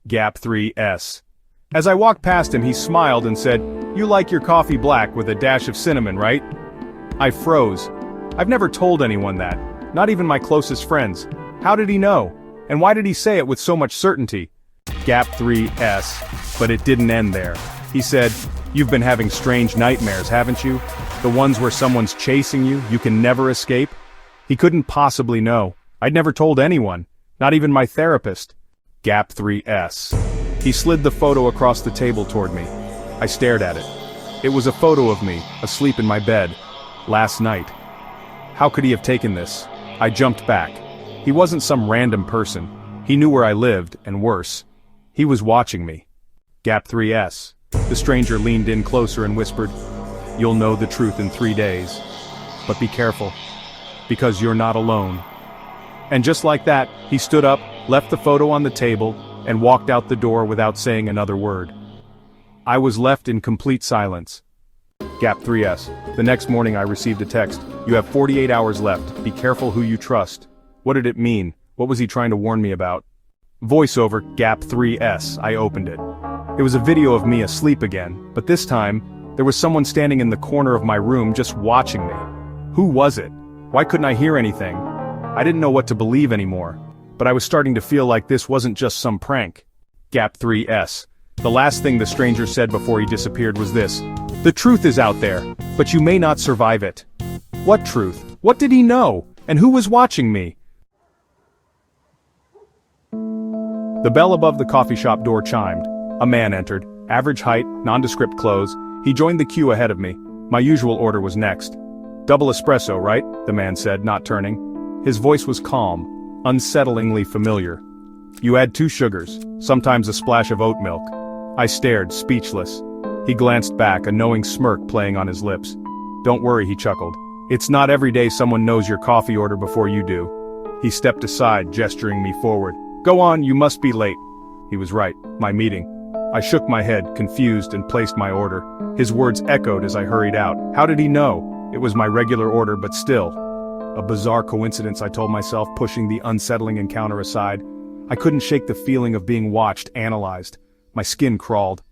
Gap 3S. As I walked past him, he smiled and said, "You like your coffee black with a dash of cinnamon, right?" I froze. I've never told anyone that, not even my closest friends. How did he know? And why did he say it with so much certainty? Gap 3S. But it didn't end there. He said, "You've been having strange nightmares, haven't you? The ones where someone's chasing you, you can never escape?" He couldn't possibly know. I'd never told anyone, not even my therapist. Gap 3S. He slid the photo across the table toward me. I stared at it. It was a photo of me, asleep in my bed, last night. How could he have taken this? I jumped back. He wasn't some random person. He knew where I lived, and worse. He was watching me. Gap 3S. The stranger leaned in closer and whispered, "You'll know the truth in 3 days. But be careful, because you're not alone." And just like that, he stood up, left the photo on the table, and walked out the door without saying another word. I was left in complete silence. Gap 3S. The next morning I received a text. "You have 48 hours left. Be careful who you trust." What did it mean? What was he trying to warn me about? Voiceover, Gap 3S. I opened it. It was a video of me asleep again, but this time, there was someone standing in the corner of my room just watching me. Who was it? Why couldn't I hear anything? I didn't know what to believe anymore, but I was starting to feel like this wasn't just some prank. Gap 3S. The last thing the stranger said before he disappeared was this: "The truth is out there, but you may not survive it." What truth? What did he know? And who was watching me? The bell above the coffee shop door chimed. A man entered, average height, nondescript clothes. He joined the queue ahead of me. My usual order was next. "Double espresso, right?" the man said, not turning. His voice was calm, unsettlingly familiar. "You add 2 sugars, sometimes a splash of oat milk." I stared, speechless. He glanced back, a knowing smirk playing on his lips. "Don't worry," he chuckled. "It's not every day someone knows your coffee order before you do." He stepped aside, gesturing me forward. "Go on, you must be late." He was right, my meeting. I shook my head, confused, and placed my order. His words echoed as I hurried out. How did he know? It was my regular order, but still. A bizarre coincidence, I told myself, pushing the unsettling encounter aside. I couldn't shake the feeling of being watched, analyzed. My skin crawled.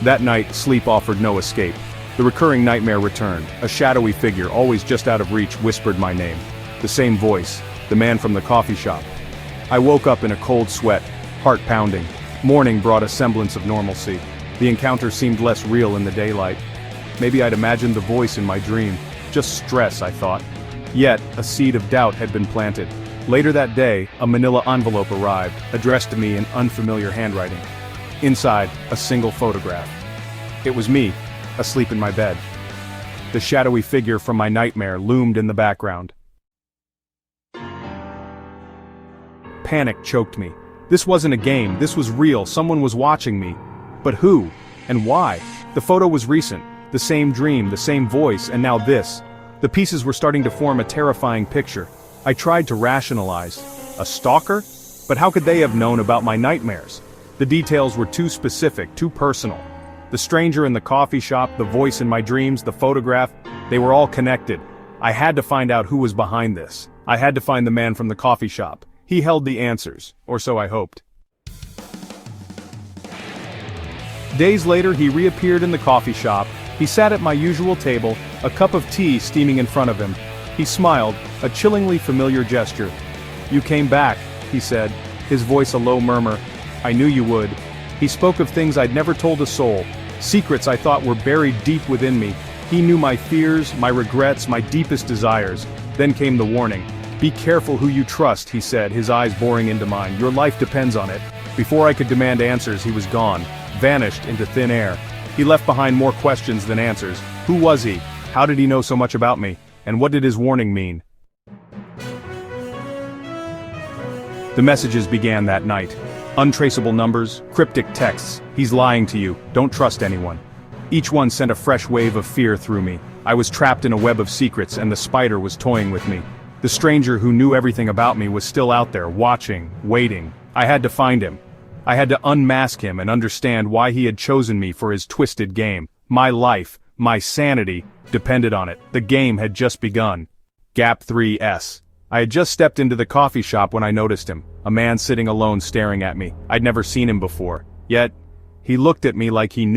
That night, sleep offered no escape. The recurring nightmare returned. A shadowy figure, always just out of reach, whispered my name. The same voice, the man from the coffee shop. I woke up in a cold sweat, heart pounding. Morning brought a semblance of normalcy. The encounter seemed less real in the daylight. Maybe I'd imagined the voice in my dream. Just stress, I thought. Yet, a seed of doubt had been planted. Later that day, a manila envelope arrived, addressed to me in unfamiliar handwriting. Inside, a single photograph. It was me, asleep in my bed. The shadowy figure from my nightmare loomed in the background. Panic choked me. This wasn't a game, this was real, someone was watching me. But who? And why? The photo was recent. The same dream, the same voice, and now this. The pieces were starting to form a terrifying picture. I tried to rationalize. A stalker? But how could they have known about my nightmares? The details were too specific, too personal. The stranger in the coffee shop, the voice in my dreams, the photograph, they were all connected. I had to find out who was behind this. I had to find the man from the coffee shop. He held the answers, or so I hoped. Days later, he reappeared in the coffee shop. He sat at my usual table, a cup of tea steaming in front of him. He smiled, a chillingly familiar gesture. "You came back," he said, his voice a low murmur. "I knew you would." He spoke of things I'd never told a soul, secrets I thought were buried deep within me. He knew my fears, my regrets, my deepest desires. Then came the warning. "Be careful who you trust," he said, his eyes boring into mine. "Your life depends on it." Before I could demand answers, he was gone, vanished into thin air. He left behind more questions than answers. Who was he? How did he know so much about me? And what did his warning mean? The messages began that night. Untraceable numbers, cryptic texts. "He's lying to you. Don't trust anyone." Each one sent a fresh wave of fear through me. I was trapped in a web of secrets, and the spider was toying with me. The stranger who knew everything about me was still out there, watching, waiting. I had to find him. I had to unmask him and understand why he had chosen me for his twisted game. My life, my sanity, depended on it. The game had just begun. Gap 3S. I had just stepped into the coffee shop when I noticed him, a man sitting alone staring at me. I'd never seen him before. Yet, he looked at me like he knew